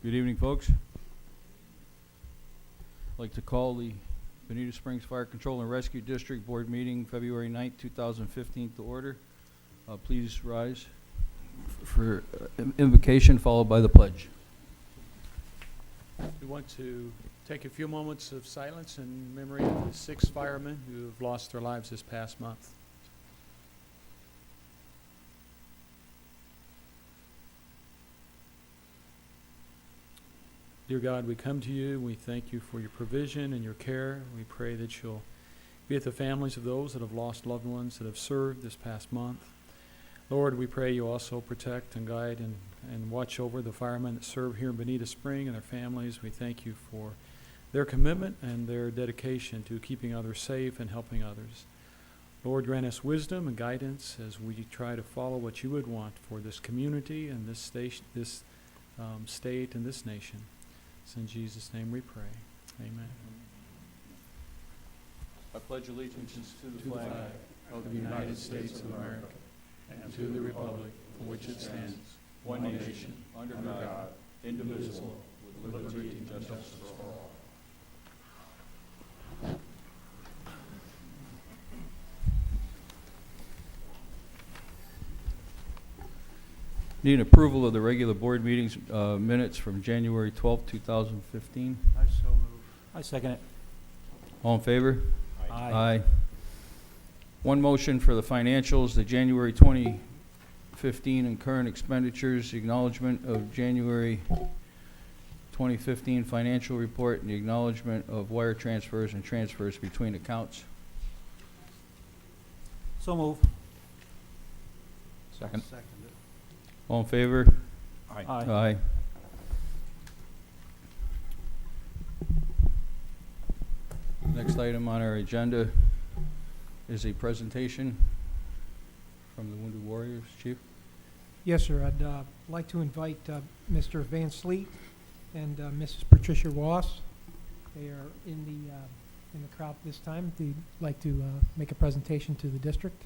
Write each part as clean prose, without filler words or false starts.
Good evening, folks. I'd like to call the Bonita Springs Fire Control and Rescue District Board meeting February 9th, 2015 to order. Please rise for invocation followed by the pledge. We want to take a few moments of silence in memory of the 6 firemen who have lost their lives this past month. Dear God, we come to you. We thank you for your provision and your care. We pray that you'll be with the families of those that have lost loved ones that have served this past month. Lord, we pray you also protect and guide and watch over the firemen that serve here in Bonita Spring and their families. We thank you for their commitment and their dedication to keeping others safe and helping others. Lord, grant us wisdom and guidance as we try to follow what you would want for this community and this state and this nation. It's in Jesus' name we pray. Amen. I pledge allegiance to the To the flag of the United States of America and to the republic for which it stands, one nation, under God, indivisible, with liberty and justice for all. Need an approval of the regular board meetings minutes from January 12th, 2015. I so move. I second it. All in favor? Aye. One motion for the financials, the January 2015 and current expenditures, the acknowledgement of January 2015 financial report, and the acknowledgement of wire transfers and transfers between accounts. So move. Second. Second. All in favor? Aye. Aye. Next item on our agenda is a presentation from the Wounded Warriors. Chief? Yes, sir. I'd like to invite Mr. Van Sleet and Mrs. Patricia Ross. They are in the crowd this time. They'd like to make a presentation to the district.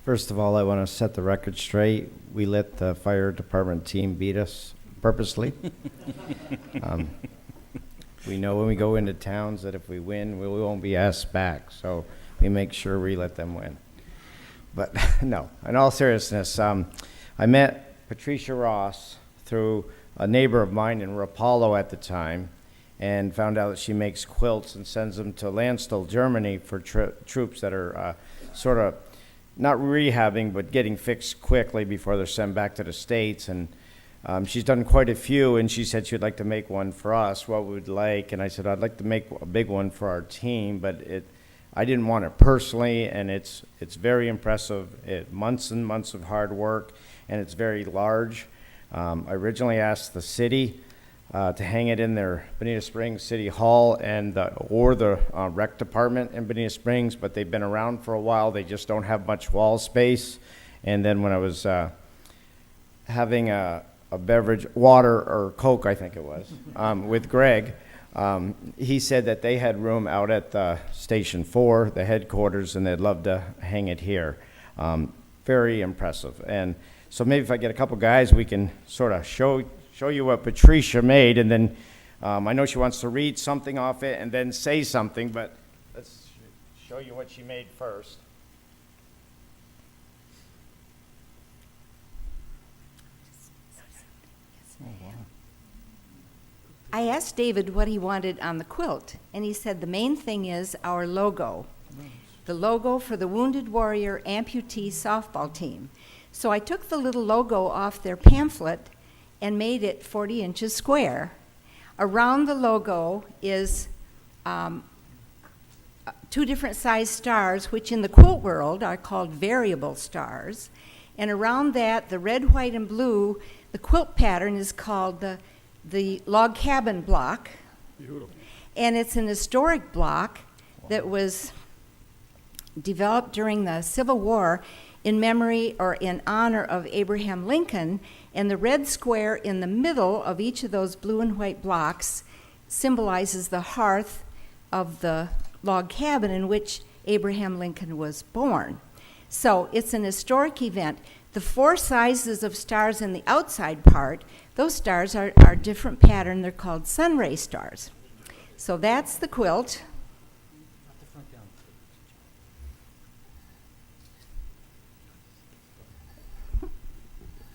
First of all, I want to set the record straight. We let the fire department team beat us purposely. We know when we go into towns that if we win, we won't be asked back. So we make sure we let them win. But no, in all seriousness, I met Patricia Ross through a neighbor of mine in Rapallo at the time and found out that she makes quilts and sends them to Landstuhl, Germany for troops that are sort of not rehabbing, but getting fixed quickly before they're sent back to the States. And she's done quite a few, and she said she'd like to make one for us, what we would like. And I said, I'd like to make a big one for our team, but I didn't want it personally, and it's very impressive. Months and months of hard work, and it's very large. I originally asked the city to hang it in their Bonita Springs City Hall or the rec department in Bonita Springs, but they've been around for a while. They just don't have much wall space. And then when I was having a beverage, water or Coke, I think it was, with Greg, he said that they had room out at the Station 4, the headquarters, and they'd love to hang it here. Very impressive. And so maybe if I get a couple guys, we can sort of show you what Patricia made, and then I know she wants to read something off it and then say something, but let's show you what she made first. I asked David what he wanted on the quilt, and he said the main thing is our logo, the logo for the Wounded Warrior Amputee Softball Team. So I took the little logo off their pamphlet and made it 40 inches square. Around the logo is 2 different size stars, which in the quilt world are called variable stars. And around that, the red, white, and blue, the quilt pattern is called the log cabin block. Beautiful. And it's an historic block that was developed during the Civil War in memory or in honor of Abraham Lincoln, and the red square in the middle of each of those blue and white blocks symbolizes the hearth of the log cabin in which Abraham Lincoln was born. So it's an historic event. The 4 sizes of stars in the outside part, those stars are different pattern. They're called sunray stars. So that's the quilt.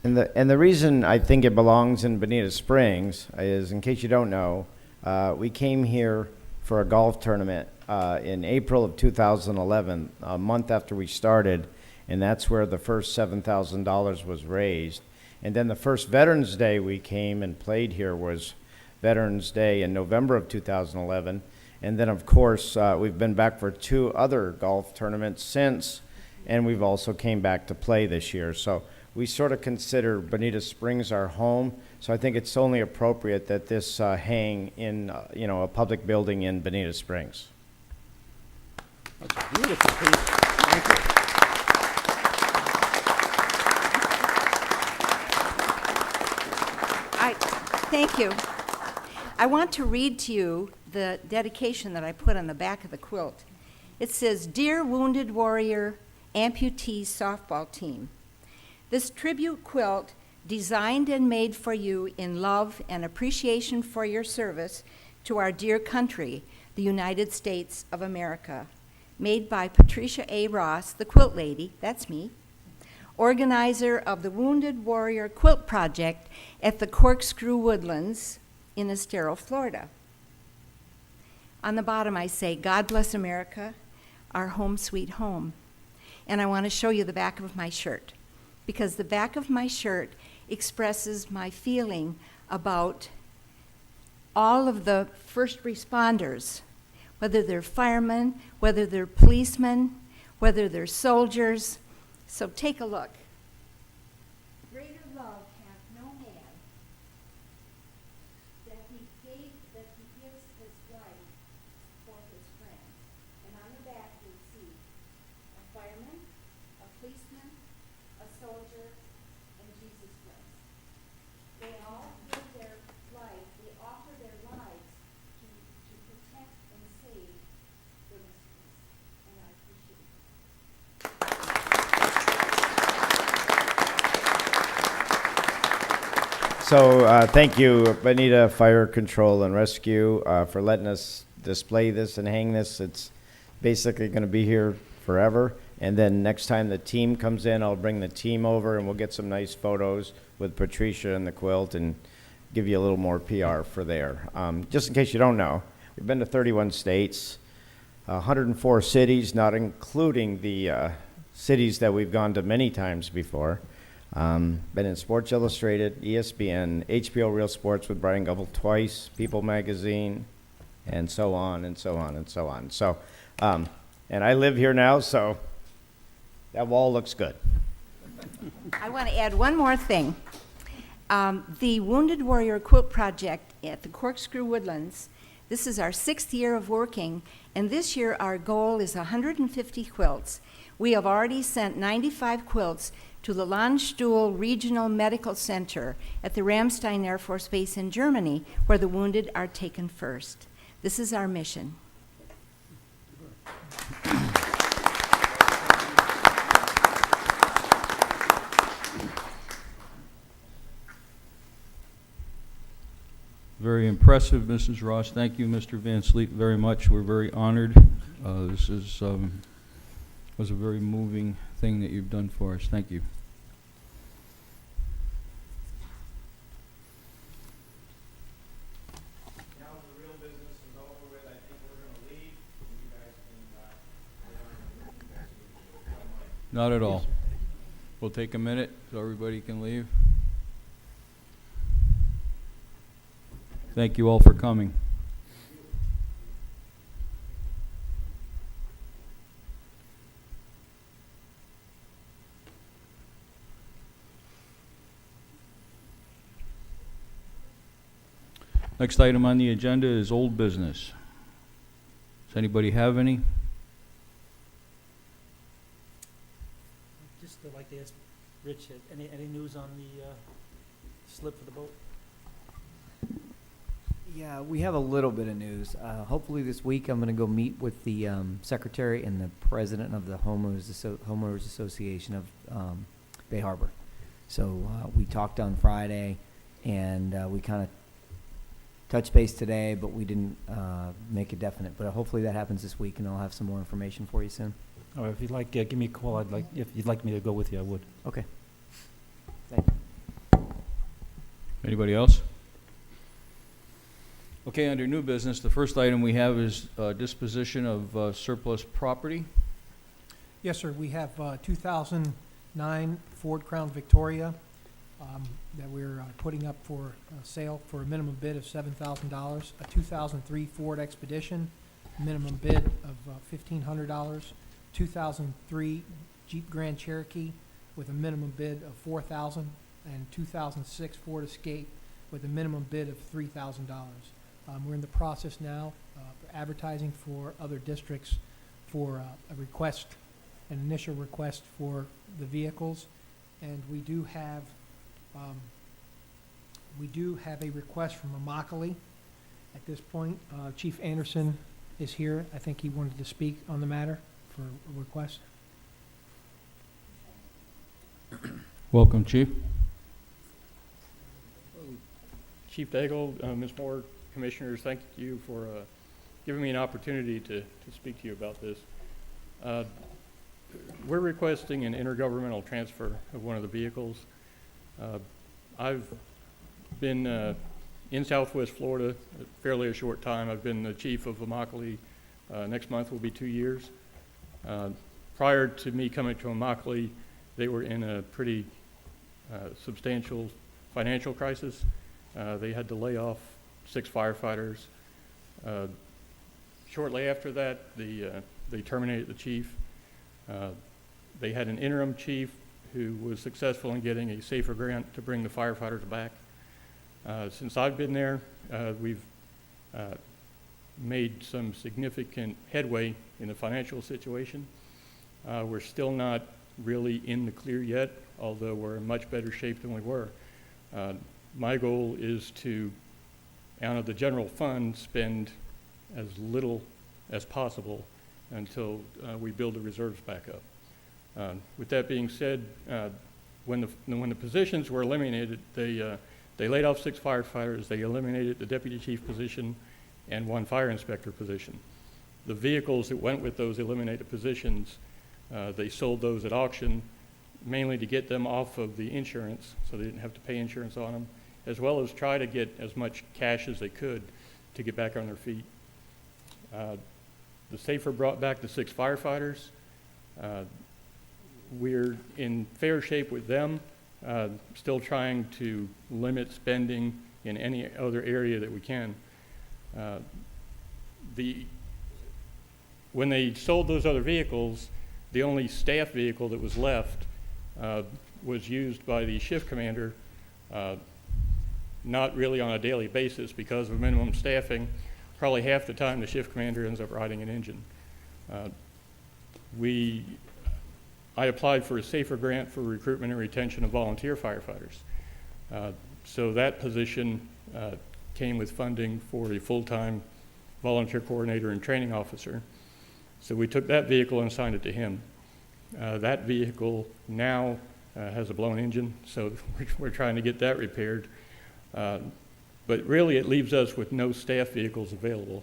And the reason I think it belongs in Bonita Springs is, in case you don't know, we came here for a golf tournament in April of 2011, a month after we started, and that's where the first $7,000 was raised. And then the first Veterans Day we came and played here was Veterans Day in November of 2011. And then, of course, we've been back for 2 other golf tournaments since, and we've also came back to play this year. So we sort of consider Bonita Springs our home, so I think it's only appropriate that this hang in, a public building in Bonita Springs. That's a beautiful piece. Thank you. Thank you. I want to read to you the dedication that I put on the back of the quilt. It says, "Dear Wounded Warrior Amputee Softball Team, this tribute quilt, designed and made for you in love and appreciation for your service to our dear country, the United States of America, made by Patricia A. Ross, the quilt lady, that's me, organizer of the Wounded Warrior Quilt Project at the Corkscrew Woodlands in Estero, Florida." On the bottom I say, "God bless America, our home sweet home." And I want to show you the back of my shirt, because the back of my shirt expresses my feeling about all of the first responders, whether they're firemen, whether they're policemen, whether they're soldiers. So take a look. Greater love hath no man, that he gives his life for his friend. And on the back you'll see a fireman, a policeman, a soldier, and Jesus Christ. They all give their life, they offer their lives to protect and save the rest of us. And I appreciate it. So thank you, Bonita Fire Control and Rescue, for letting us display this and hang this. It's basically going to be here forever. And then next time the team comes in, I'll bring the team over and we'll get some nice photos with Patricia and the quilt and give you a little more PR for there. Just in case you don't know, we've been to 31 states, 104 cities, not including the cities that we've gone to many times before. Been in Sports Illustrated, ESPN, HBO Real Sports with Brian Govell twice, People Magazine, and so on and so on and so on. So, and I live here now, so that wall looks good. I want to add one more thing. The Wounded Warrior Quilt Project at the Corkscrew Woodlands, this is our 6th year of working, and this year our goal is 150 quilts. We have already sent 95 quilts to the Landstuhl Regional Medical Center at the Ramstein Air Force Base in Germany, where the wounded are taken first. This is our mission. Very impressive, Mrs. Ross. Thank you, Mr. Van Sleep, very much. We're very honored. This is was a very moving thing that you've done for us. Thank you. Now the real business is over with. I think we're going to leave. You guys can Not at all. We'll take a minute so everybody can leave. Thank you all for coming. Next item on the agenda is old business. Does anybody have any? Just like to ask Rich, any news on the slip for the boat? Yeah, we have a little bit of news. Hopefully this week I'm going to go meet with the secretary and the president of the Homeowners Association of Bay Harbor. So we talked on Friday, and we kind of touched base today, but we didn't make it definite. But hopefully that happens this week, and I'll have some more information for you soon. Or if you'd like, give me a call. If you'd like me to go with you, I would. Okay. Thank you. Anybody else? Okay, under new business, the first item we have is disposition of surplus property. Yes, sir. We have 2009 Ford Crown Victoria that we're putting up for sale for a minimum bid of $7,000. A 2003 Ford Expedition, minimum bid of $1,500. 2003 Jeep Grand Cherokee with a minimum bid of $4,000, and 2006 Ford Escape with a minimum bid of $3,000. We're in the process now advertising for other districts for a request, an initial request for the vehicles, and we do have a request from Immokalee at this point. Chief Anderson is here. I think he wanted to speak on the matter for a request. Welcome, Chief. Chief Daigle, Ms. Moore, Commissioners, thank you for giving me an opportunity to speak to you about this. We're requesting an intergovernmental transfer of one of the vehicles. I've been in Southwest Florida fairly a short time. I've been the chief of Immokalee. Next month will be 2 years. Prior to me coming to Immokalee, they were in a pretty substantial financial crisis. They had to lay off 6 firefighters. Shortly after that, they terminated the chief. They had an interim chief who was successful in getting a SAFER grant to bring the firefighters back. Since I've been there, we've made some significant headway in the financial situation. We're still not really in the clear yet, although we're in much better shape than we were. My goal is to, out of the general fund, spend as little as possible until we build the reserves back up. With that being said, when the positions were eliminated, they laid off 6 firefighters. They eliminated the deputy chief position and 1 fire inspector position. The vehicles that went with those eliminated positions, they sold those at auction, mainly to get them off of the insurance, so they didn't have to pay insurance on them, as well as try to get as much cash as they could to get back on their feet. The SAFER brought back the 6 firefighters. We're in fair shape with them, still trying to limit spending in any other area that we can. When they sold those other vehicles, the only staff vehicle that was left was used by the shift commander, not really on a daily basis because of minimum staffing. Probably half the time the shift commander ends up riding an engine. I applied for a SAFER grant for recruitment and retention of volunteer firefighters. So that position came with funding for a full-time volunteer coordinator and training officer. So we took that vehicle and assigned it to him. That vehicle now has a blown engine, so we're trying to get that repaired. But really it leaves us with no staff vehicles available.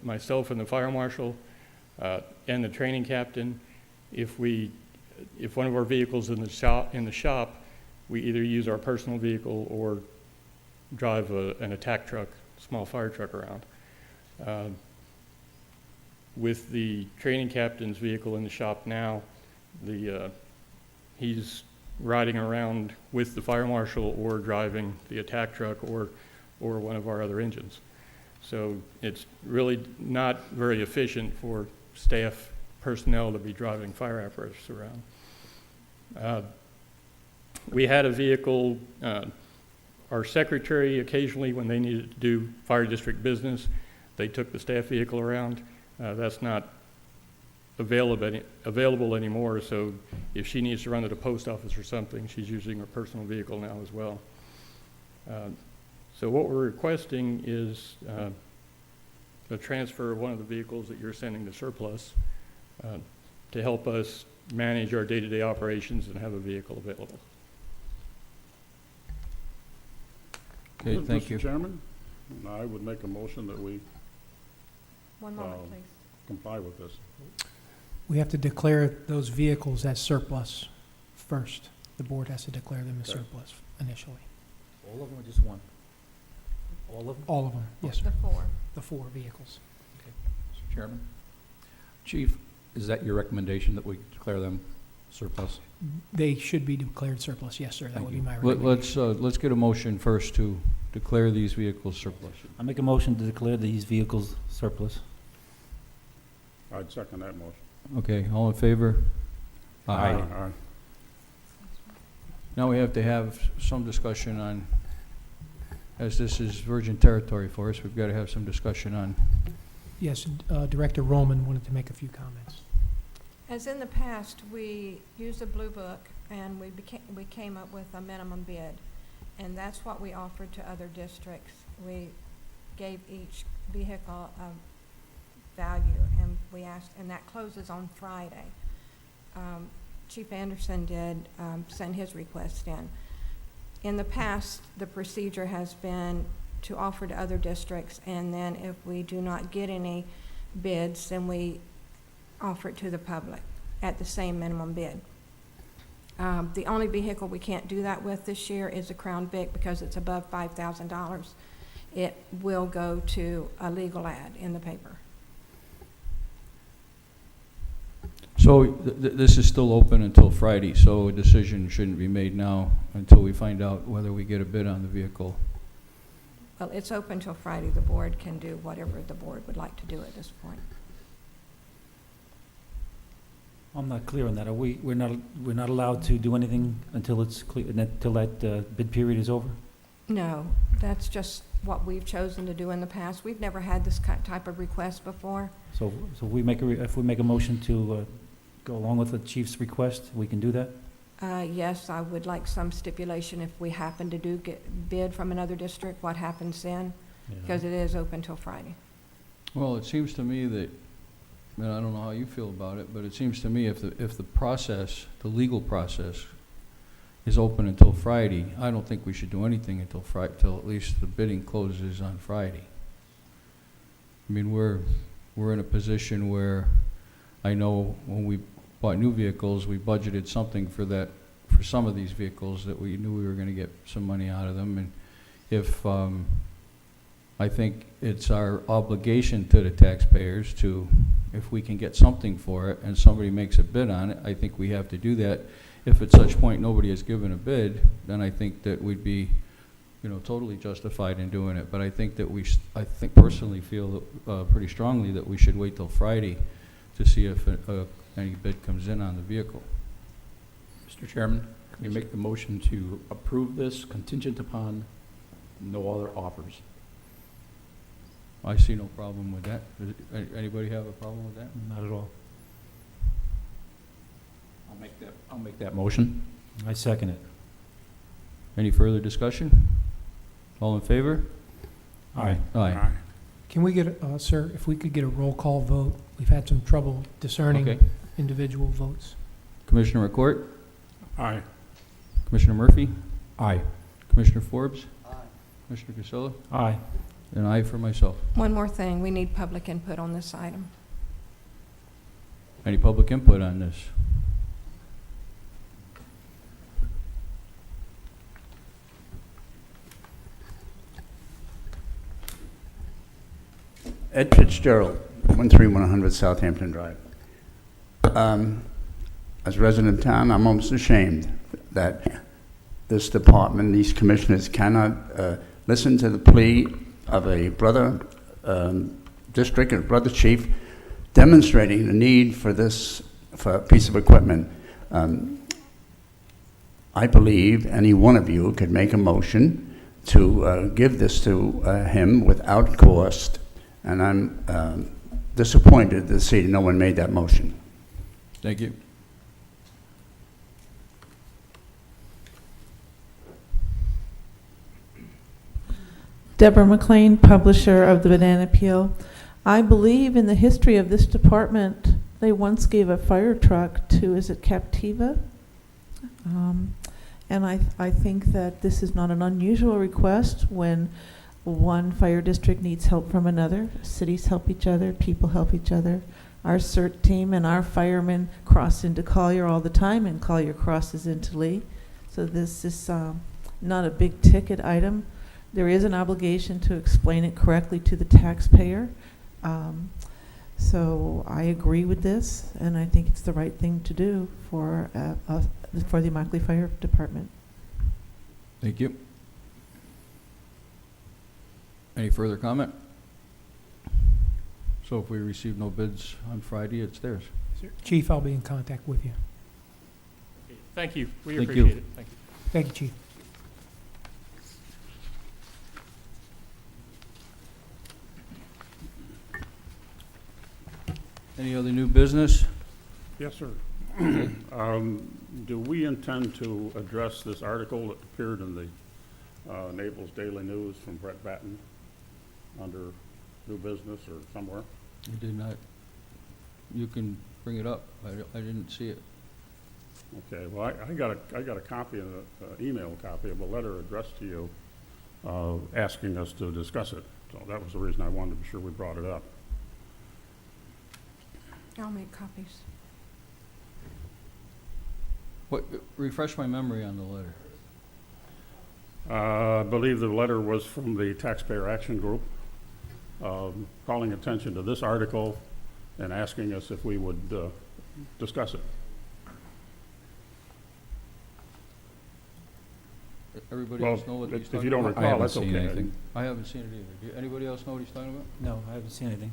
Myself and the fire marshal and the training captain, if one of our vehicles in the shop, we either use our personal vehicle or drive an attack truck, small fire truck around. With the training captain's vehicle in the shop now, he's riding around with the fire marshal or driving the attack truck or one of our other engines. So it's really not very efficient for staff personnel to be driving fire apparatus around. We had a vehicle, our secretary occasionally when they needed to do fire district business, they took the staff vehicle around. That's not available anymore, so if she needs to run to the post office or something, she's using her personal vehicle now as well. So what we're requesting is a transfer of one of the vehicles that you're sending to surplus to help us manage our day-to-day operations and have a vehicle available. Okay, thank you. Mr. Chairman, I would make a motion that we One moment, please. comply with this. We have to declare those vehicles as surplus first. The board has to declare them as Okay. surplus initially. All of them or just one? All of them? All of them, yes, sir. The four. The 4 vehicles. Mr. Chairman? Chief, is that your recommendation that we declare them surplus? They should be declared surplus, yes, sir. That Thank would be you. my recommendation. Let's get a motion first to declare these vehicles surplus. I make a motion to declare these vehicles surplus. I'd second that motion. Okay, all in favor? Aye. Now we have to have some discussion on, as this is virgin territory for us, we've got to have some discussion on, Yes, Director Roman wanted to make a few comments. As in the past, we used a blue book and we came up with a minimum bid. And that's what we offered to other districts. We gave each vehicle a value and we asked, and that closes on Friday. Chief Anderson did send his request in. In the past, the procedure has been to offer to other districts, and then if we do not get any bids, then we offer it to the public at the same minimum bid. The only vehicle we can't do that with this year is a Crown Vic because it's above $5,000. It will go to a legal ad in the paper. so this is still open until Friday, so a decision shouldn't be made now until we find out whether we get a bid on the vehicle. Well, it's open till Friday. The board can do whatever the board would like to do at this point. I'm not clear on that. We're not allowed to do anything until it's clear, until that bid period is over? No, that's just what we've chosen to do in the past. We've never had this type of request before. So if we make a motion to go along with the chief's request, we can do that? Yes, I would like some stipulation if we happen to get bid from another district, what happens then? Because it is open till Friday. Well, it seems to me that, and I don't know how you feel about it, but it seems to me if the process, the legal process, is open until Friday, I don't think we should do anything until till at least the bidding closes on Friday. I mean, we're in a position where I know when we bought new vehicles, we budgeted something for some of these vehicles that we knew we were going to get some money out of them. And if I think it's our obligation to the taxpayers to, if we can get something for it and somebody makes a bid on it, I think we have to do that. If at such point nobody has given a bid, then I think that we'd be, totally justified in doing it. But I think that I think personally feel pretty strongly that we should wait till Friday to see if any bid comes in on the vehicle. Mr. Chairman, can we make the motion to approve this contingent upon no other offers? I see no problem with that. Does anybody have a problem with that? Not at all. I'll make that motion. I second it. Any further discussion? All in favor? Aye. Aye. Can we get, sir, if we could get a roll call vote? We've had some trouble discerning Okay. individual votes. Commissioner McCourt? Aye. Commissioner Murphy? Aye. Commissioner Forbes? Aye. Commissioner Casilla? Aye. And aye for myself. One more thing, we need public input on this item. Any public input on this? Ed Fitzgerald, 13100 Southampton Drive. As a resident of town, I'm almost ashamed that this department, these commissioners cannot listen to the plea of a brother district and a brother chief demonstrating the need for for a piece of equipment. I believe any one of you could make a motion to give this to him without cost, and I'm disappointed to see no one made that motion. Thank you. Deborah McLean, publisher of the Banana Peel. I believe in the history of this department, they once gave a fire truck to, is it Captiva? And I think that this is not an unusual request when one fire district needs help from another. Cities help each other, people help each other. Our CERT team and our firemen cross into Collier all the time, and Collier crosses into Lee. So this is not a big ticket item. There is an obligation to explain it correctly to the taxpayer. So I agree with this, and I think it's the right thing to do for the Immokalee Fire Department. Thank you. Any further comment? So if we receive no bids on Friday, it's theirs. Chief, I'll be in contact with you. Okay, thank you. We Thank appreciate you. it. Thank you. Thank you, Chief. Any other new business? Yes, sir. Do we intend to address this article that appeared in the Naples Daily News from Brett Batten under new business or somewhere? I did not. You can bring it up. I didn't see it. Okay, well, I got a copy of email copy of a letter addressed to you asking us to discuss it. So that was the reason I wanted to be sure we brought it up. I'll make copies. What, refresh my memory on the letter. I believe the letter was from the Taxpayer Action Group, calling attention to this article and asking us if we would discuss it. Everybody Well, else know what he's if talking you don't about? recall, that's okay. I haven't seen it either. Do anybody else know what he's talking about? No, I haven't seen anything.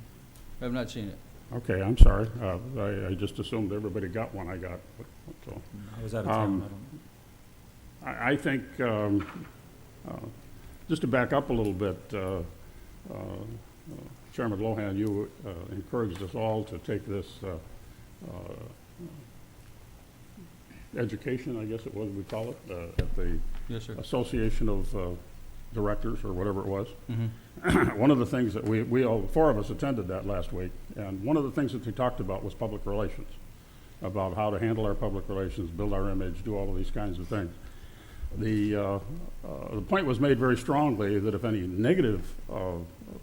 I have not seen it. Okay, I'm sorry. I just assumed everybody got one I got. So, I was out of town. I think, just to back up a little bit, Chairman Lohan, you encouraged us all to take this education, I guess it was, we call it, at the Yes, sir. Association of Directors, or whatever it was. Mm-hmm. One of the things that we all, 4 of us attended that last week, and one of the things that they talked about was public relations, about how to handle our public relations, build our image, do all of these kinds of things. The point was made very strongly that if any negative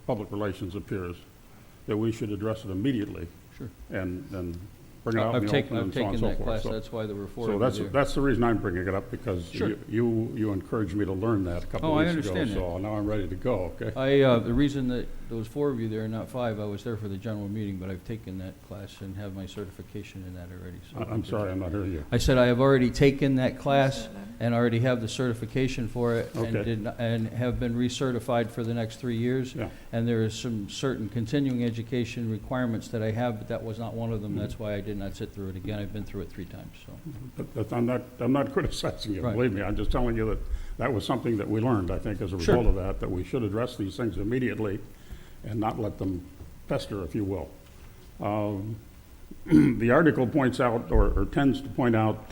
public relations appears, that we should address it immediately. Sure. And bring it out in I've the open and so on and taken so that forth. class. So- That's why there were 4 So of you there. that's the reason I'm bringing it up, because Sure. you encouraged me to learn that a couple Oh, I of weeks ago. understand that. So now I'm ready to go, okay? The reason that there was 4 of you there and not 5, I was there for the general meeting, but I've taken that class and have my certification in that already. So I'm sorry, I'm not hearing you. I said I have already taken that class and already have the certification for it, and Okay. and have been recertified for the next 3 years. Yeah. And there is some certain continuing education requirements that I have, but that was not one of them. Mhm. That's why I did not sit through it again. I've been through it 3 times, so. But I'm not criticizing you, Right. believe me. I'm just telling you that that was something that we learned, I think, as a Sure. result of that we should address these things immediately and not let them fester, if you will. The article points out, or tends to point out,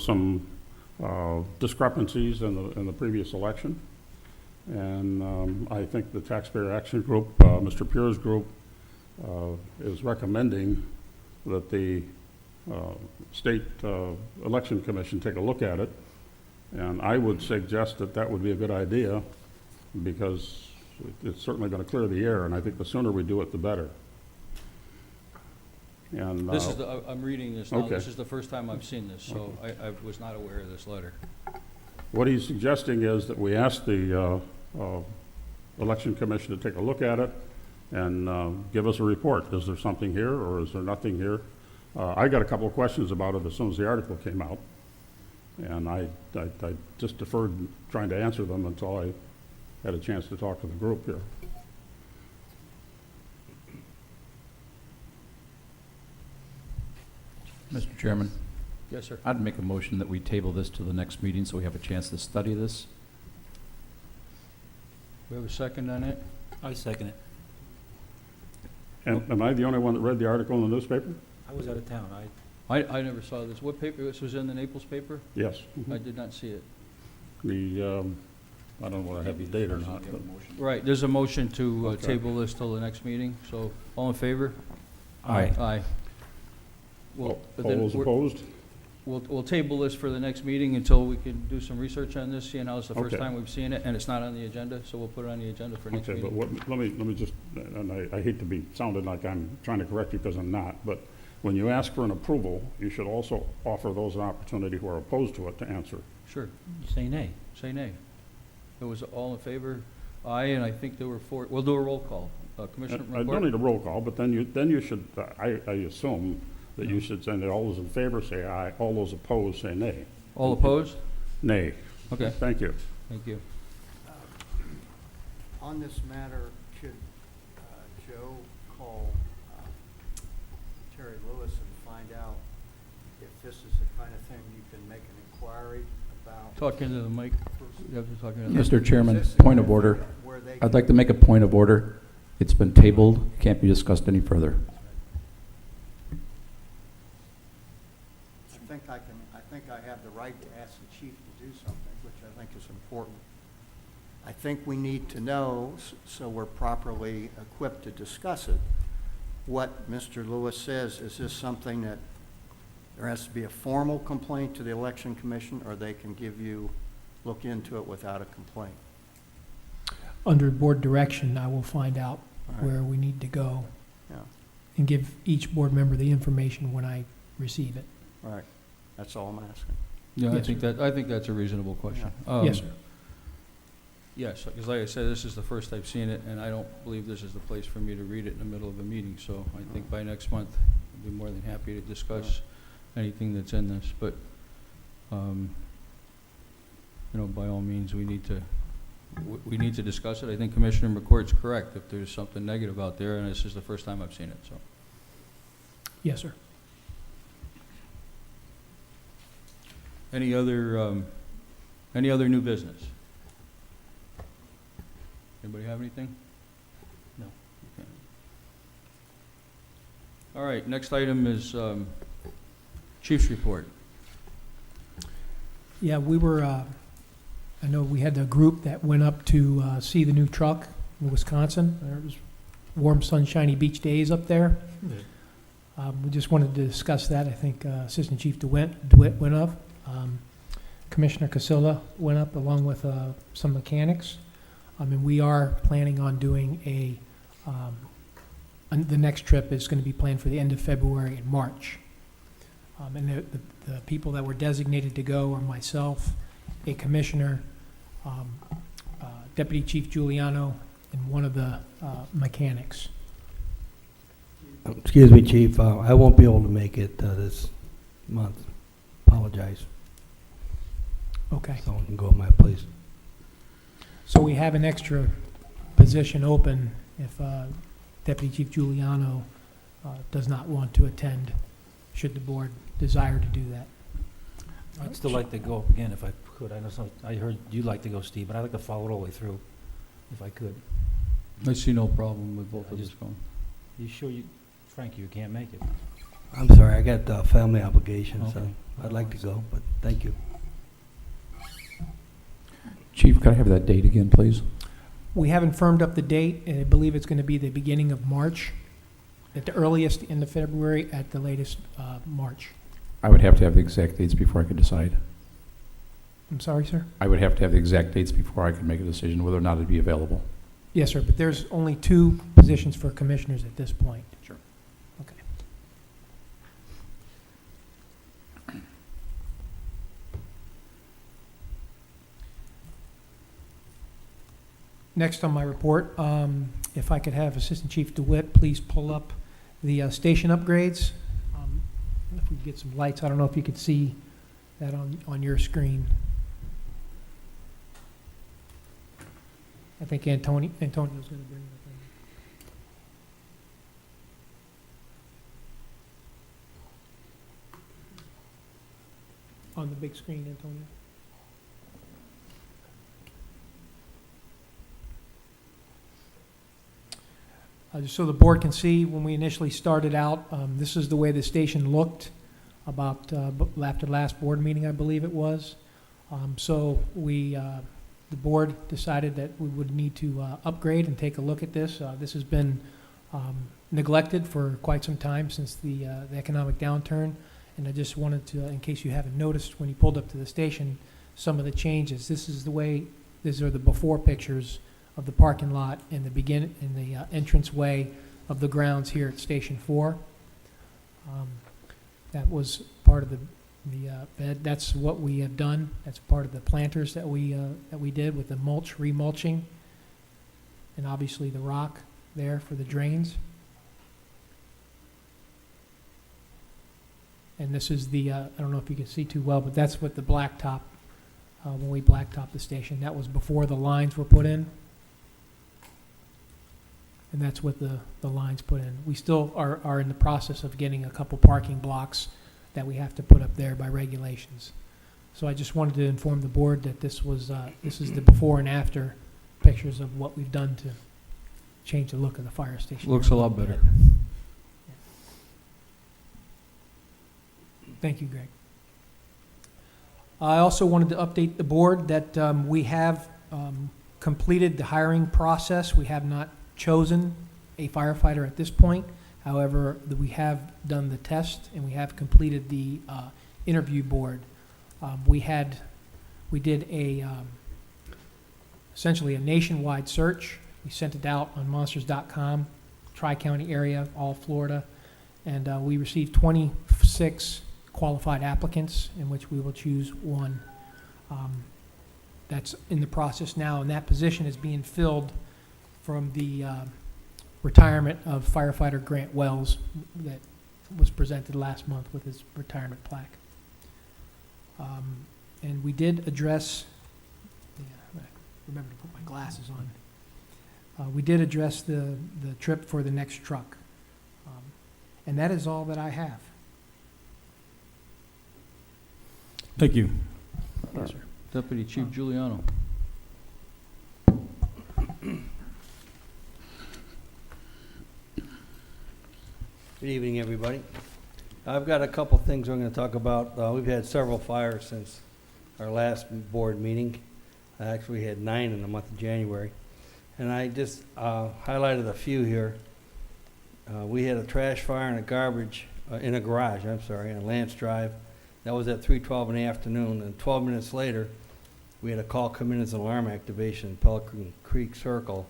some discrepancies in the previous election. And I think the Taxpayer Action Group, Mr. Pure's group, is recommending that the State Election Commission take a look at it. And I would suggest that that would be a good idea, because it's certainly going to clear the air, and I think the sooner we do it, the better. And This is I'm reading this now. Okay. This is the first time I've seen this, so I was not aware of this letter. what he's suggesting is that we ask the Election Commission to take a look at it and give us a report. Is there something here, or is there nothing here? I got a couple of questions about it as soon as the article came out, and I just deferred trying to answer them until I had a chance to talk to the group here. Mr. Chairman, Yes, sir. I'd make a motion that we table this to the next meeting so we have a chance to study this. We have a second on it? I second it. And am I the only one that read the article in the newspaper? I was out of town. I never saw this. What paper? This was in the Naples paper? Yes. I did not see it. The I don't know whether I have the date or not, but. Right, there's a motion to Okay. table this till the next meeting, so all in favor? Aye. Aye. Well, All but then those we're- opposed? we'll table this for the next meeting until we can do some research on this, seeing how it's the first Okay. time we've seen it, and it's not on the agenda, so we'll put it on the agenda for next Okay, but meeting. let me just, and I hate to be sounded like I'm trying to correct you because I'm not, but when you ask for an approval, you should also offer those an opportunity who are opposed to it to answer. Sure, Say nay. say nay. It was all in favor? Aye, and I think there were 4, we'll do a roll call. Commissioner I don't McCourt? need a roll call, but then you should, I assume that you should say that all those in favor say aye, all those opposed say nay. All opposed? Nay. Okay, Thank you. thank you. On this matter, should Joe call Terry Lewis and find out if this is the kind of thing you can make an inquiry about? Talk into the mic. You have to talk into the Mr. Chairman, Is this point of order. where they I'd like to make a point of order. It's been tabled, can't be discussed any further. I think I have the right to ask the chief to do something, which I think is important. I think we need to know, so we're properly equipped to discuss it, what Mr. Lewis says. Is this something that there has to be a formal complaint to the election commission, or they can look into it without a complaint? Under board direction, I will find out All right. where we need to go Yeah, and give each board member the information when I receive it. all right. That's all I'm asking. Yeah, Yes, I think that's a reasonable question. Yes, sir. Yes, because like I said, this is the first I've seen it, and I don't believe this is the place for me to read it in the middle of a meeting, so I think by next month, I'd be more than happy to discuss anything that's in this, but, by all means, we need to discuss it. I think Commissioner McCourt's correct, if there's something negative out there, and this is the first time I've seen it, so. Yes, sir. Any other new business? Anybody have anything? No. Okay. All right, next item is Chief's report. Yeah, we were, I know we had a group that went up to see the new truck in Wisconsin. It was warm, sunshiny beach days up there. We just wanted to discuss that. I think Assistant Chief DeWitt went up. Commissioner Casilla went up along with some mechanics. And we are planning on doing the next trip is going to be planned for the end of February and March. And the people that were designated to go are myself, a commissioner, Deputy Chief Giuliano, and one of the mechanics. Excuse me, Chief, I won't be able to make it this month. Apologize. Okay. Someone can go in my place. So we have an extra position open if Deputy Chief Giuliano does not want to attend, should the board desire to do that. I'd still like to go up again if I could. I heard you'd like to go, Steve, but I'd like to follow it all the way through, if I could. I see no problem with both I of us just- going. You sure Frank, you can't make it? I'm sorry, I got family obligations, so Okay. I'd like to go, but thank you. Chief, could I have that date again, please? We haven't firmed up the date, and I believe it's going to be the beginning of March, at the earliest, end of February, at the latest, March. I would have to have the exact dates before I could decide. I'm sorry, sir? I would have to have the exact dates before I could make a decision whether or not it'd be available. Yes, sir, but there's only 2 positions for commissioners at this point. Sure. Okay. Next on my report, if I could have Assistant Chief DeWitt please pull up the station upgrades. If we get some lights, I don't know if you could see that on your screen. I think Antonio's going to bring it up. On the big screen, Antonio. Just so the board can see, when we initially started out, this is the way the station looked about after the last board meeting, I believe it was. So we the board decided that we would need to upgrade and take a look at this. This has been neglected for quite some time since the economic downturn, and I just wanted to, in case you haven't noticed when you pulled up to the station, some of the changes. These are the before pictures of the parking lot and the entrance way of the grounds here at Station 4. That was part of the bed. That's what we have done. That's part of the planters that we did with the remulching, and obviously the rock there for the drains. And this is I don't know if you can see too well, but that's what the blacktop, when we blacktopped the station, that was before the lines were put in. And that's what the lines put in. We still are in the process of getting a couple parking blocks that we have to put up there by regulations. So I just wanted to inform the board that this is the before and after pictures of what we've done to change the look of the fire station. Looks a lot better. Thank you, Greg. I also wanted to update the board that we have completed the hiring process. We have not chosen a firefighter at this point. However, we have done the test and we have completed the interview board. We did essentially a nationwide search. We sent it out on monsters.com, Tri-County area, all Florida, and we received 26 qualified applicants, in which we will choose one. That's in the process now, and that position is being filled from the retirement of firefighter Grant Wells that was presented last month with his retirement plaque. And we did address, remember to put my glasses on. We did address the trip for the next truck. And that is all that I have. Thank you. Yes, sir. Deputy Chief Giuliano. Good evening, everybody. I've got a couple things I'm going to talk about. We've had several fires since our last board meeting. Actually, we had 9 in the month of January. And I just highlighted a few here. We had a trash fire and a garbage in a garage, on Lance Drive. That was at 3:12 in the afternoon, and 12 minutes later, we had a call come in as an alarm activation in Pelican Creek Circle.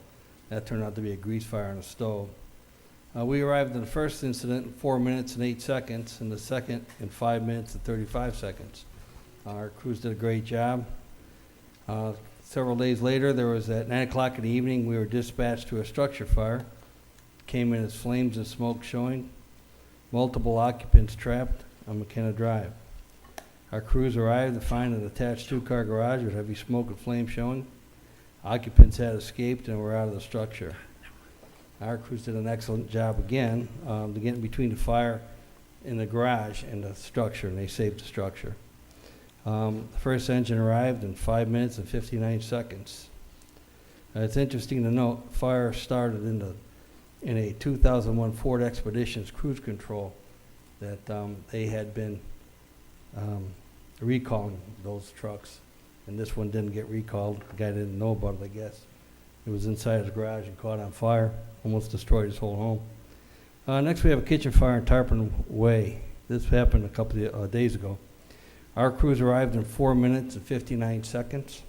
That turned out to be a grease fire on a stove. We arrived in the first incident in 4 minutes and 8 seconds, and the second in 5 minutes and 35 seconds. Our crews did a great job. Several days later, there was at 9 o'clock in the evening, we were dispatched to a structure fire. Came in as flames and smoke showing. Multiple occupants trapped on McKenna Drive. Our crews arrived to find an attached 2-car garage with heavy smoke and flame showing. Occupants had escaped and were out of the structure. Our crews did an excellent job again to get in between the fire in the garage and the structure, and they saved the structure. The first engine arrived in 5 minutes and 59 seconds. It's interesting to note, fire started in a 2001 Ford Expeditions cruise control that they had been recalling those trucks, and this one didn't get recalled. The guy didn't know about it, I guess. It was inside his garage and caught on fire, almost destroyed his whole home. Next, we have a kitchen fire in Tarpon Way. This happened a couple of days ago. Our crews arrived in 4 minutes and 59 seconds.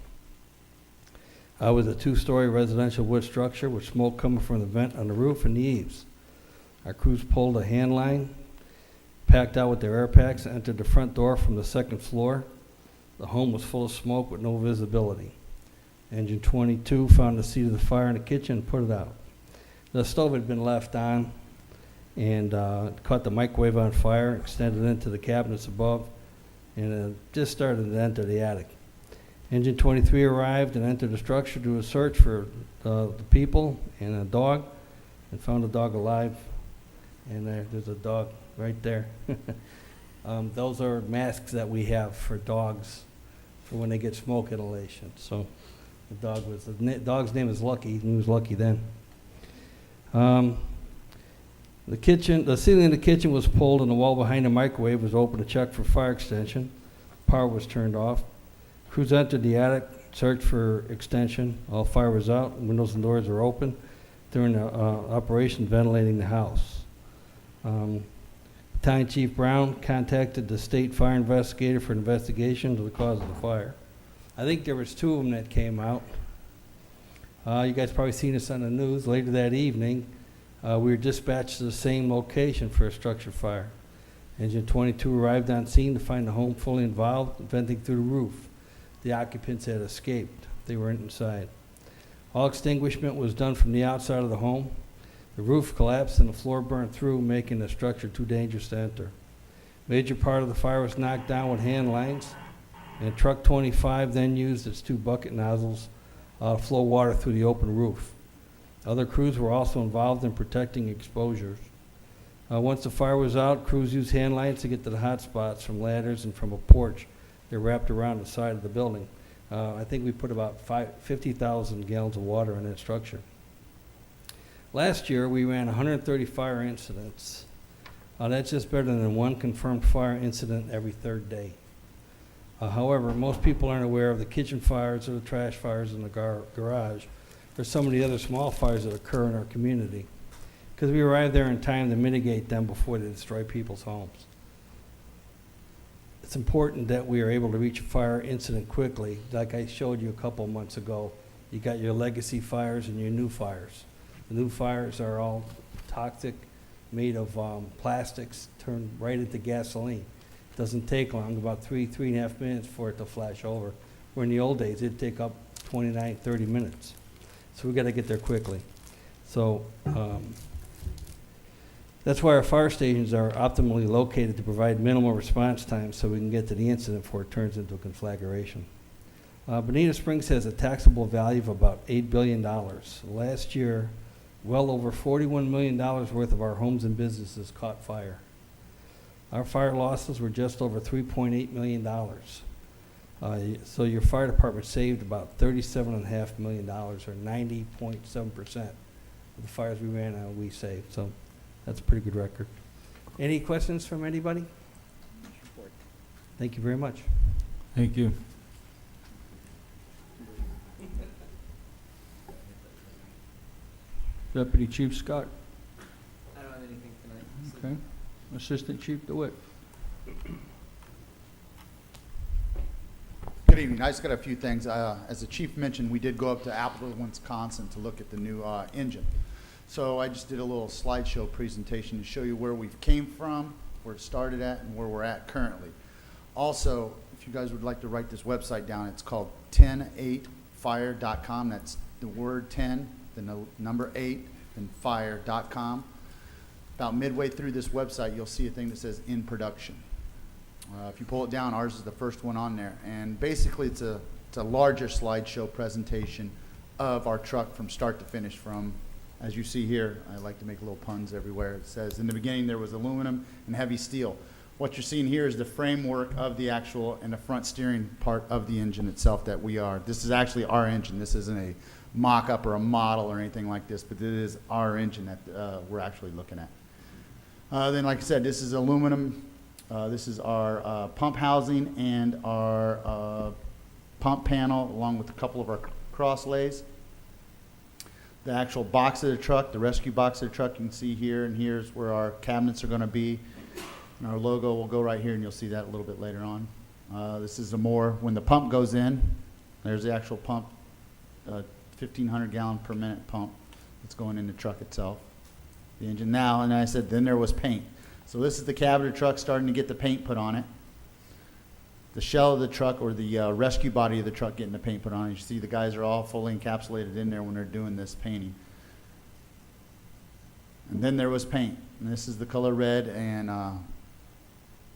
It was a 2-story residential wood structure with smoke coming from the vent on the roof and the eaves. Our crews pulled a hand line, packed out with their air packs, and entered the front door from the 2nd floor. The home was full of smoke with no visibility. Engine 22 found the seat of the fire in the kitchen and put it out. The stove had been left on and caught the microwave on fire, extended into the cabinets above, and just started to enter the attic. Engine 23 arrived and entered the structure to do a search for the people and a dog, and found the dog alive. And there's a dog right there. Those are masks that we have for dogs for when they get smoke inhalation. So the dog's name is Lucky, and he was lucky then. The ceiling in the kitchen was pulled, and the wall behind the microwave was open to check for fire extension. Power was turned off. Crews entered the attic searched for extension. All fire was out, windows and doors were open during the operation ventilating the house. Battalion Chief Brown contacted the state fire investigator for an investigation of the cause of the fire. I think there was 2 of them that came out. You guys probably seen this on the news. Later that evening, we were dispatched to the same location for a structure fire. Engine 22 arrived on scene to find the home fully involved, venting through the roof. The occupants had escaped. They were inside. All extinguishment was done from the outside of the home. The roof collapsed and the floor burned through, making the structure too dangerous to enter. Major part of the fire was knocked down with hand lines, and Truck 25 then used its 2 bucket nozzles to flow water through the open roof. Other crews were also involved in protecting exposures. Once the fire was out, crews used hand lines to get to the hot spots from ladders and from a porch that wrapped around the side of the building. I think we put about 50,000 gallons of water in that structure. Last year, we ran 130 fire incidents. That's just better than 1 confirmed fire incident every 3rd day. However, most people aren't aware of the kitchen fires or the trash fires in the garage or some of the other small fires that occur in our community, because we arrived there in time to mitigate them before they destroy people's homes. It's important that we are able to reach a fire incident quickly. Like I showed you a couple months ago, you got your legacy fires and your new fires. The new fires are all toxic, made of plastics, turned right into gasoline. It doesn't take long, about 3.5 minutes for it to flash over. Where in the old days, it'd take up 29, 30 minutes. So we got to get there quickly. So that's why our fire stations are optimally located to provide minimal response time so we can get to the incident before it turns into a conflagration. Bonita Springs has a taxable value of about $8 billion. Last year, well over $41 million worth of our homes and businesses caught fire. Our fire losses were just over $3.8 million. So your fire department saved about $37.5 million, or 90.7% of the fires we ran out, we saved. So that's a pretty good record. Any questions from anybody? Thank you very much. Thank you. Deputy Chief Scott. I don't have anything tonight. Okay. Assistant Chief DeWitt. Good evening. I just got a few things. As the chief mentioned, we did go up to Appleton, Wisconsin to look at the new engine. So I just did a little slideshow presentation to show you where we came from, where it started at, and where we're at currently. Also, if you guys would like to write this website down, it's called 108fire.com. That's the word 10, the number 8, and fire.com. About midway through this website, you'll see a thing that says in production. If you pull it down, ours is the first one on there. And basically, it's a larger slideshow presentation of our truck from start to finish. From, as you see here, I like to make little puns everywhere. It says, in the beginning, there was aluminum and heavy steel. What you're seeing here is the framework of the actual and the front steering part of the engine itself that we are. This is actually our engine. This isn't a mock-up or a model or anything like this, but it is our engine that we're actually looking at. Then, like I said, this is aluminum. This is our pump housing and our pump panel, along with a couple of our cross lays. The actual box of the truck, the rescue box of the truck, you can see here, and here's where our cabinets are going to be. And our logo will go right here, and you'll see that a little bit later on. This is when the pump goes in, there's the actual pump, 1,500 gallon per minute pump that's going in the truck itself. The engine now, and I said, then there was paint. So this is the cab of the truck starting to get the paint put on it. The shell of the truck, or the rescue body of the truck, getting the paint put on it. You see the guys are all fully encapsulated in there when they're doing this painting. And then there was paint. And this is the color red, and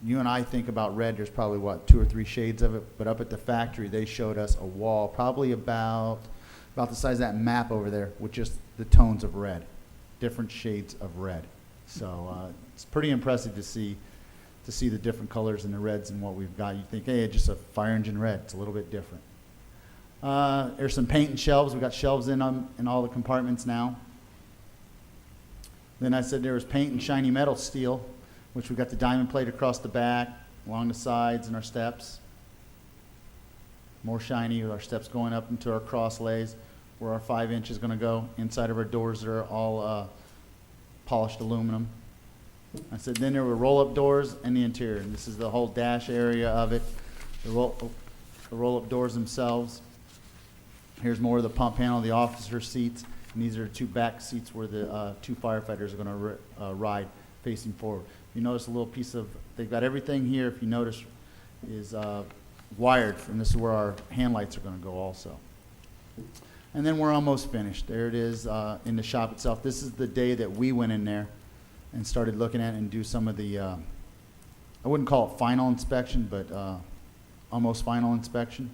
you and I think about red, there's probably, 2 or 3 shades of it. But up at the factory, they showed us a wall, probably about the size of that map over there, with just the tones of red, different shades of red. So it's pretty impressive to see the different colors and the reds and what we've got. You think, hey, it's just a fire engine red. It's a little bit different. There's some paint and shelves. We've got shelves in all the compartments now. Then I said there was paint and shiny metal steel, which we got the diamond plate across the back, along the sides and our steps. more shiny, our steps going up into our cross lays, where our 5-inch is gonna go. Inside of our doors are all polished aluminum. I said, then there were roll-up doors in the interior, and this is the whole dash area of it. The roll-up doors themselves. Here's more of the pump panel, the officer seats, and these are the 2 back seats where the 2 firefighters are gonna ride facing forward. You notice a little piece of, they've got everything here, if you notice, is wired, and this is where our hand lights are gonna go also. And then we're almost finished. There it is in the shop itself. This is the day that we went in there and started looking at it and do some of the, I wouldn't call it final inspection, but almost final inspection.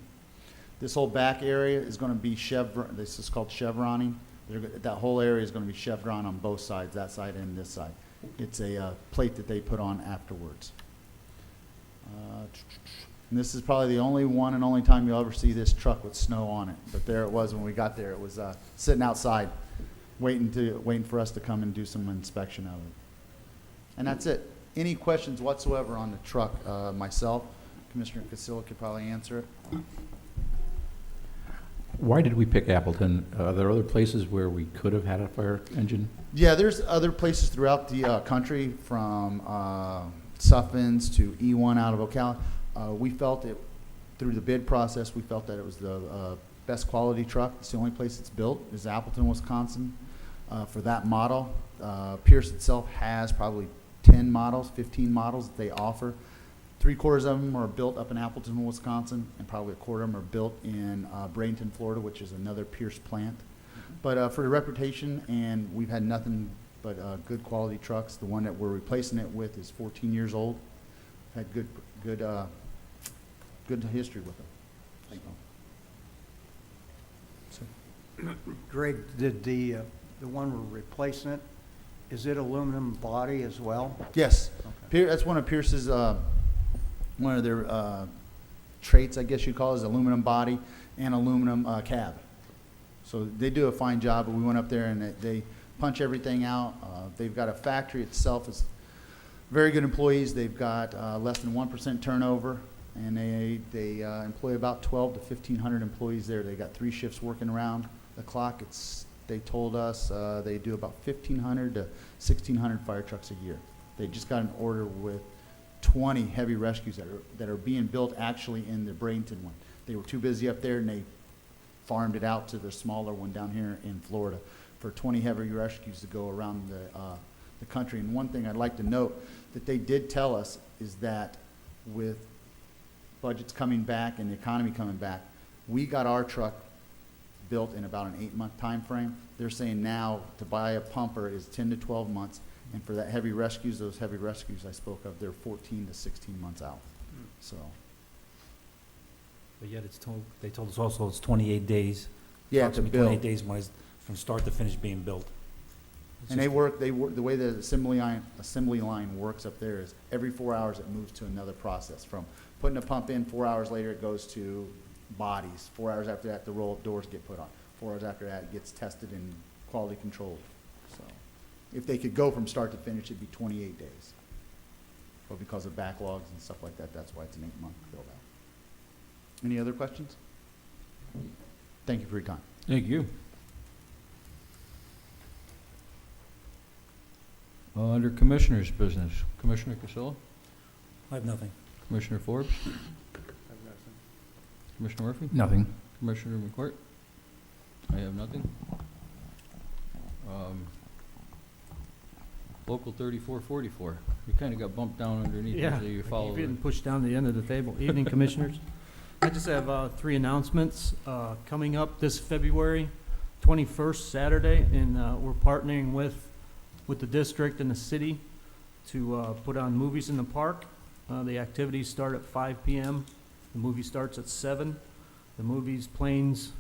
This whole back area is going to be chevron. This is called chevroning. That whole area is going to be chevron on both sides, that side and this side. It's a plate that they put on afterwards. And this is probably the only one and only time you'll ever see this truck with snow on it. But there it was when we got there. It was sitting outside, waiting for us to come and do some inspection of it. And that's it. Any questions whatsoever on the truck? Myself, Commissioner Casilla could probably answer it. Why did we pick Appleton? Are there other places where we could have had a fire engine? Yeah, there's other places throughout the country, from Suffins to E1 out of Ocala. We felt it, through the bid process, we felt that it was the best quality truck. It's the only place it's built is Appleton, Wisconsin. For that model, Pierce itself has probably 10 models, 15 models that they offer. 3/4 of them are built up in Appleton, Wisconsin, and probably 1/4 of them are built in Bradenton, Florida, which is another Pierce plant. But for the reputation, and we've had nothing but good quality trucks. The one that we're replacing it with is 14 years old. Had good history with them. Thank you. Greg, did the one we're replacing it, is it aluminum body as well? Yes. Okay. That's one of Pierce's, one of their traits, I guess you'd call it, is aluminum body and aluminum cab. So they do a fine job, but we went up there and they punch everything out. They've got a factory itself. It's very good employees. They've got less than 1% turnover, and they employ about 1,200 to 1,500 employees there. They got 3 shifts working around the clock. They told us they do about 1,500 to 1,600 fire trucks a year. They just got an order with 20 heavy rescues that are being built actually in the Bradenton one. They were too busy up there, and they farmed it out to the smaller one down here in Florida for 20 heavy rescues to go around the country. And one thing I'd like to note that they did tell us is that with budgets coming back and the economy coming back, we got our truck built in about an 8-month time frame. They're saying now to buy a pumper is 10 to 12 months, and for that heavy rescues, those heavy rescues I spoke of, they're 14 to 16 months out. So, But yet they told us also it's 28 days. yeah, to Approximately build. 28 days when it's from start to finish being built. It's And just- they work, the way the assembly line works up there is every 4 hours it moves to another process. From putting a pump in, 4 hours later it goes to bodies. 4 hours after that, the roll-up doors get put on. 4 hours after that, it gets tested and quality controlled. So, if they could go from start to finish, it'd be 28 days. But because of backlogs and stuff like that, that's why it's an 8-month build-out. Any other questions? Thank you for your time. Thank you. Under Commissioner's business, Commissioner Casilla, I have nothing. Commissioner Forbes, Commissioner Murphy, Nothing. Commissioner McCourt. I have nothing. Local 3444, you kind of got bumped down underneath. Yeah, so you follow getting the- pushed down the end of the table. Evening, Commissioners. I just have 3 announcements coming up this February 21st, Saturday, and we're partnering with the district and the city to put on movies in the park. The activities start at 5 p.m. The movie starts at 7. The movie's Planes,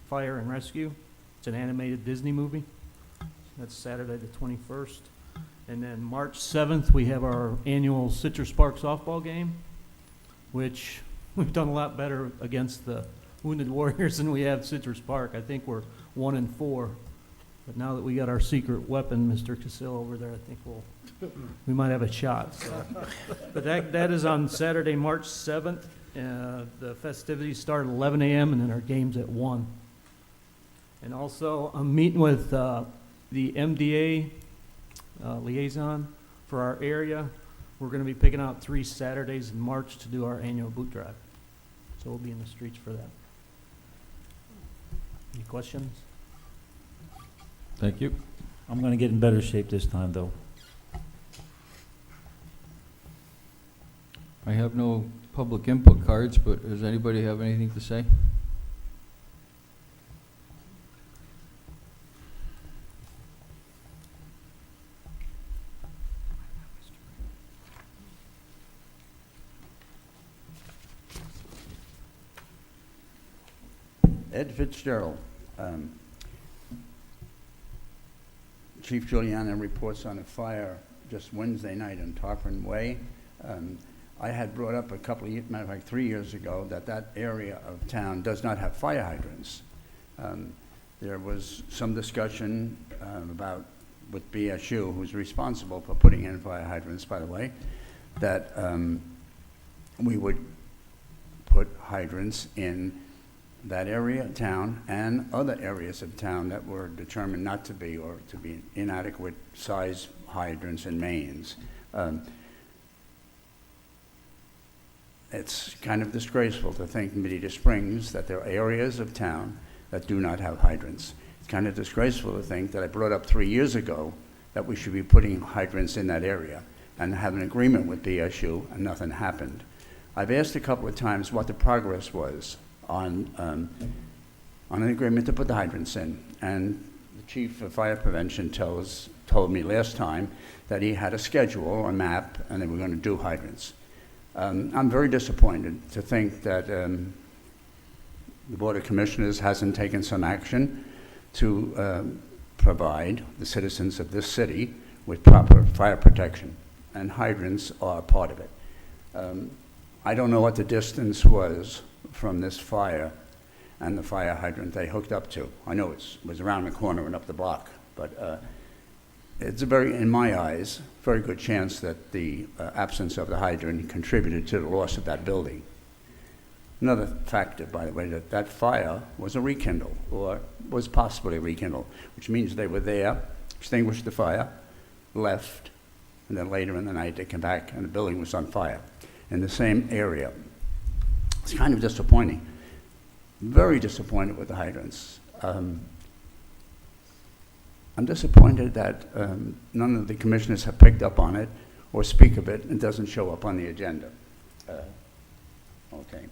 Fire, and Rescue. It's an animated Disney movie. That's Saturday the 21st. And then March 7th, we have our annual Citrus Park softball game, which we've done a lot better against the Wounded Warriors than we have Citrus Park. I think we're 1-4. But now that we got our secret weapon, Mr. Casilla over there, I think we might have a shot. So. But that is on Saturday, March 7th. The festivities start at 11 a.m. and then our game's at 1. And also, I'm meeting with the MDA liaison for our area. We're going to be picking out 3 Saturdays in March to do our annual boot drive. So we'll be in the streets for that. Any questions? Thank you. I'm going to get in better shape this time, though. I have no public input cards, but does anybody have anything to say? Ed Fitzgerald. Chief Juliana reports on a fire just Wednesday night on Tarpon Way. I had brought up a couple of years, matter of fact, 3 years ago, that area of town does not have fire hydrants. There was some discussion about, with BSU, who's responsible for putting in fire hydrants, by the way, that we would put hydrants in that area of town and other areas of town that were determined not to be, or to be inadequate size hydrants and mains. It's kind of disgraceful to think in Bonita Springs that there are areas of town that do not have hydrants. It's kind of disgraceful to think that I brought up 3 years ago that we should be putting hydrants in that area and have an agreement with BSU, and nothing happened. I've asked a couple of times what the progress was on an agreement to put the hydrants in, and the chief of fire prevention told me last time that he had a schedule or a map and they were going to do hydrants. I'm very disappointed to think that the Board of Commissioners hasn't taken some action to provide the citizens of this city with proper fire protection, and hydrants are part of it. I don't know what the distance was from this fire and the fire hydrant they hooked up to. I know it was around the corner and up the block, but it's a very, in my eyes, very good chance that the absence of the hydrant contributed to the loss of that building. Another factor, by the way, that fire was a rekindle, or was possibly a rekindle, which means they were there, extinguished the fire, left, and then later in the night they came back and the building was on fire in the same area. It's kind of disappointing. Very disappointed with the hydrants. I'm disappointed that none of the commissioners have picked up on it or speak of it, and doesn't show up on the agenda. Okay.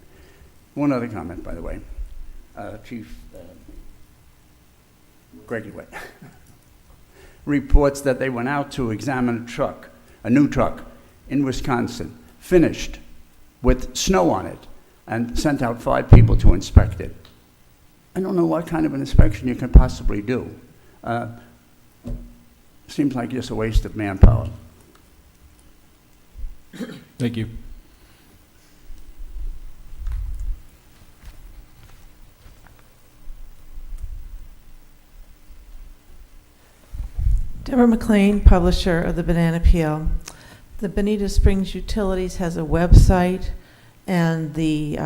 One other comment, by the way. Chief Greggy Way reports that they went out to examine a truck, a new truck in Wisconsin, finished with snow on it, and sent out 5 people to inspect it. I don't know what kind of an inspection you can possibly do. Seems like just a waste of manpower. Thank you. Deborah McLean, publisher of the Banana Peel. The Bonita Springs Utilities has a website, and the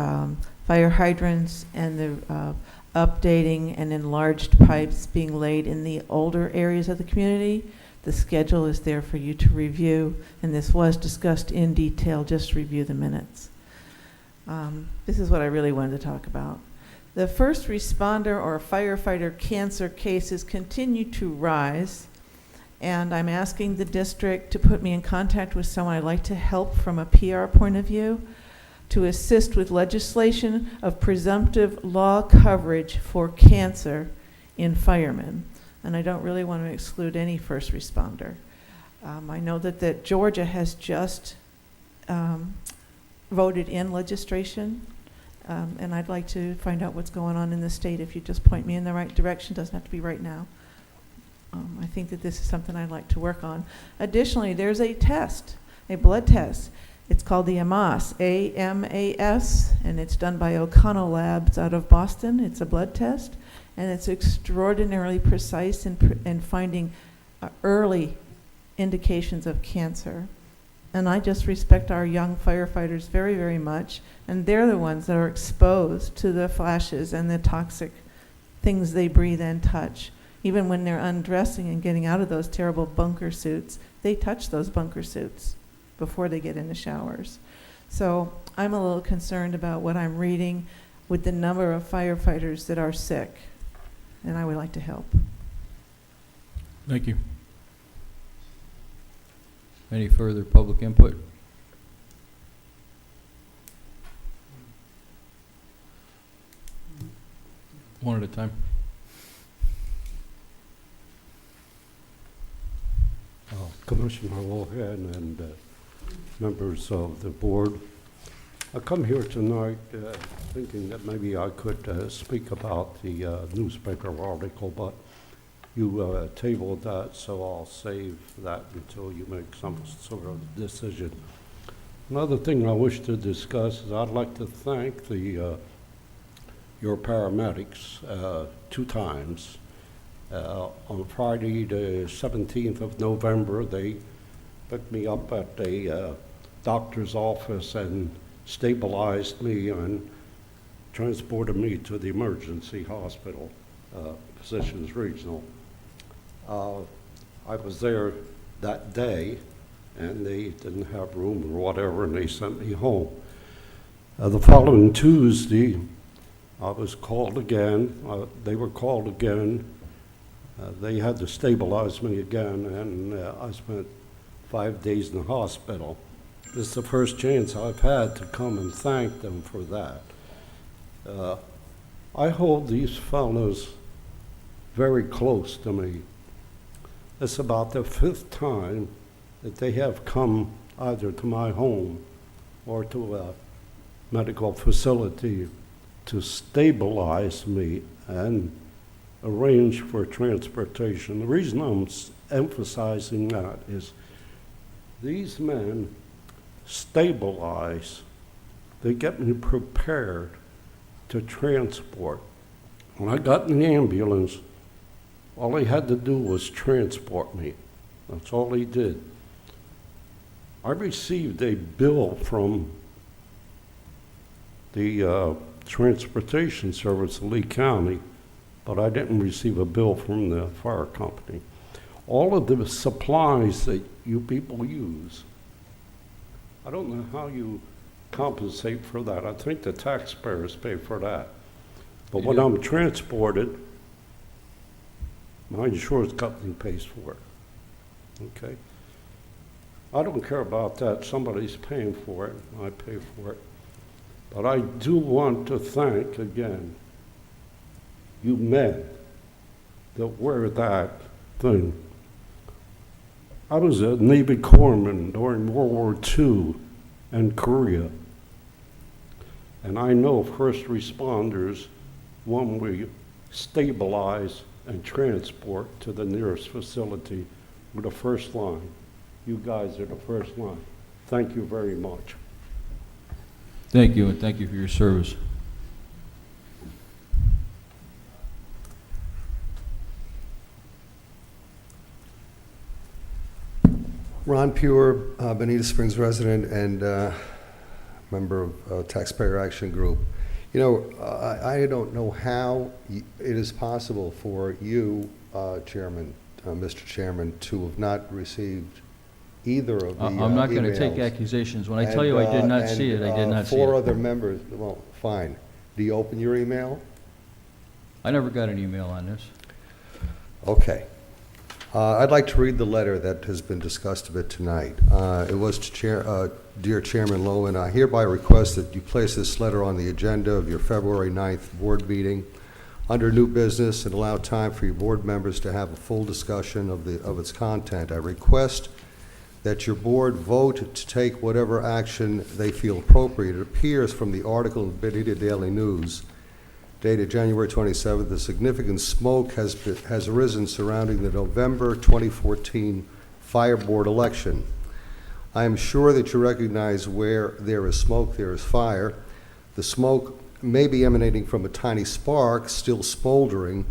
fire hydrants and the updating and enlarged pipes being laid in the older areas of the community. The schedule is there for you to review, and this was discussed in detail. Just review the minutes. This is what I really wanted to talk about. The first responder or firefighter cancer cases continue to rise, and I'm asking the district to put me in contact with someone I'd like to help from a PR point of view, to assist with legislation of presumptive law coverage for cancer in firemen. And I don't really want to exclude any first responder. I know that Georgia has just voted in legislation, and I'd like to find out what's going on in the state. If you just point me in the right direction, doesn't have to be right now. I think that this is something I'd like to work on. Additionally, there's a test, a blood test. It's called the AMAS, A-M-A-S, and it's done by O'Connell Labs out of Boston. It's a blood test, and it's extraordinarily precise in finding early indications of cancer. And I just respect our young firefighters very, very much. And they're the ones that are exposed to the flashes and the toxic things they breathe and touch. Even when they're undressing and getting out of those terrible bunker suits, they touch those bunker suits before they get in the showers. So I'm a little concerned about what I'm reading with the number of firefighters that are sick, and I would like to help. Thank you. Any further public input? One at a time. Commissioner Lohan and members of the board. I come here tonight thinking that maybe I could speak about the newspaper article, but you tabled that, so I'll save that until you make some sort of decision. Another thing I wish to discuss is I'd like to thank the your paramedics 2 times. On Friday, the 17th of November, they picked me up at a doctor's office and stabilized me and transported me to the emergency hospital, Physicians Regional. I was there that day, and they didn't have room or whatever, and they sent me home. The following Tuesday, I was called again. They were called again. They had to stabilize me again, and I spent 5 days in the hospital. This is the first chance I've had to come and thank them for that. I hold these fellows very close to me. It's about the 5th time that they have come either to my home or to a medical facility to stabilize me and arrange for transportation. The reason I'm emphasizing that is these men stabilize, they get me prepared to transport. When I got in the ambulance, all he had to do was transport me. That's all he did. I received a bill from the transportation service of Lee County, but I didn't receive a bill from the fire company. All of the supplies that you people use, I don't know how you compensate for that. I think the taxpayers pay for that. But when I'm transported, my insurance company pays for it. Okay? I don't care about that. Somebody's paying for it. I pay for it. But I do want to thank again you men that wear that thing. I was a Navy corpsman during World War II and Korea. And I know first responders, when we stabilize and transport to the nearest facility, we're the first line. You guys are the first line. Thank you very much. Thank you, and thank you for your service. Ron Pure, Bonita Springs resident and member of Taxpayer Action Group. You know, I don't know how it is possible for you, Chairman, Mr. Chairman, to have not received either of the I'm not going to take emails. accusations. When I tell you I did not see it, I did not see it. 4 other members, well, fine. Do you open your email? I never got an email on this. Okay. I'd like to read the letter that has been discussed a bit tonight. It was to Dear Chairman Lowen, I hereby request that you place this letter on the agenda of your February 9th board meeting under new business and allow time for your board members to have a full discussion of its content. I request that your board vote to take whatever action they feel appropriate. It appears from the article in Bonita Daily News dated January 27th, the significant smoke has arisen surrounding the November 2014 fire board election. I am sure that you recognize where there is smoke, there is fire. The smoke may be emanating from a tiny spark still smoldering,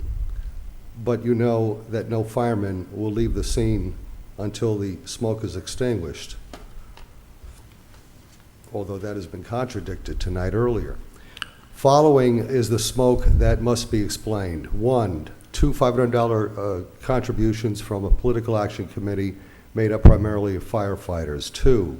but you know that no fireman will leave the scene until the smoke is extinguished. although that has been contradicted tonight earlier. Following is the smoke that must be explained. One, two $500 contributions from a political action committee made up primarily of firefighters. Two,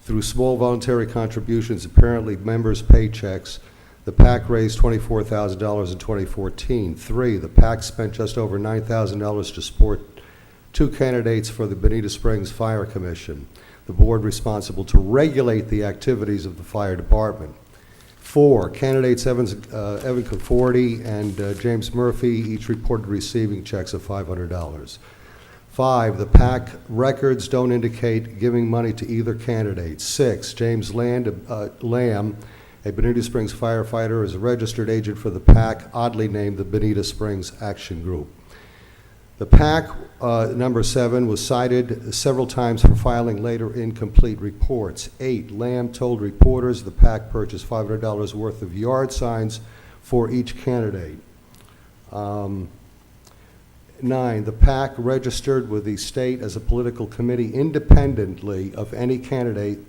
through small voluntary contributions, apparently members' paychecks, the PAC raised $24,000 in 2014. Three, the PAC spent just over $9,000 to support two candidates for the Bonita Springs Fire Commission, the board responsible to regulate the activities of the fire department. Four, candidates Evan Conforti and James Murphy each reported receiving checks of $500. Five, the PAC records don't indicate giving money to either candidate. Six, James Lamb, a Bonita Springs firefighter, is a registered agent for the PAC, oddly named the Bonita Springs Action Group. The PAC, number 7, was cited several times for filing later incomplete reports. 8, Lamb told reporters the PAC purchased $500 worth of yard signs for each candidate. 9, the PAC registered with the state as a political committee independently of any candidate,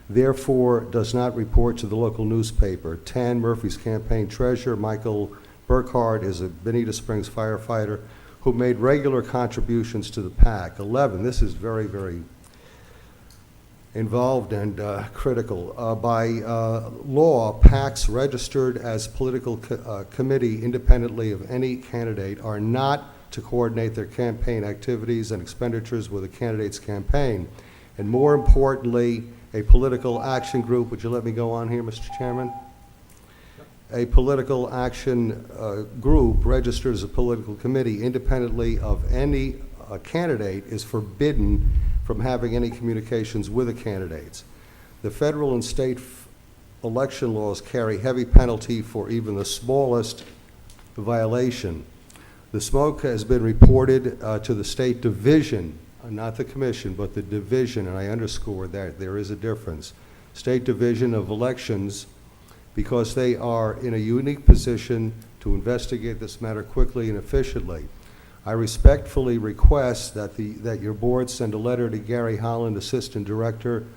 therefore does not report to the local newspaper. 10, Murphy's campaign treasurer, Michael Burkhardt, is a Bonita Springs firefighter who made regular contributions to the PAC. 11, this is very, very involved and critical. By law, PACs registered as political committee independently of any candidate are not to coordinate their campaign activities and expenditures with a candidate's campaign. And more importantly, a political action group, would you let me go on here, Mr. Chairman? A political action group registered as a political committee independently of any candidate is forbidden from having any communications with the candidates. The federal and state election laws carry heavy penalty for even the smallest violation. The smoke has been reported to the state division, not the commission, but the division, and I underscore that there is a difference. State Division of Elections, because they are in a unique position to investigate this matter quickly and efficiently. I respectfully request that your board send a letter to Gary Holland, Assistant Director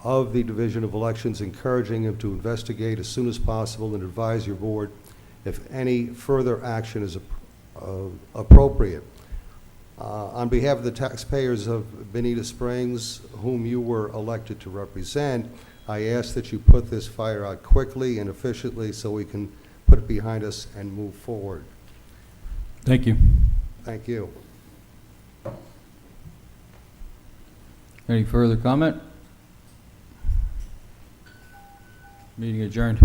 of the Division of Elections, encouraging him to investigate as soon as possible and advise your board if any further action is appropriate. On behalf of the taxpayers of Bonita Springs, whom you were elected to represent, I ask that you put this fire out quickly and efficiently so we can put it behind us and move forward. Thank you. Thank you. Any further comment? Meeting adjourned.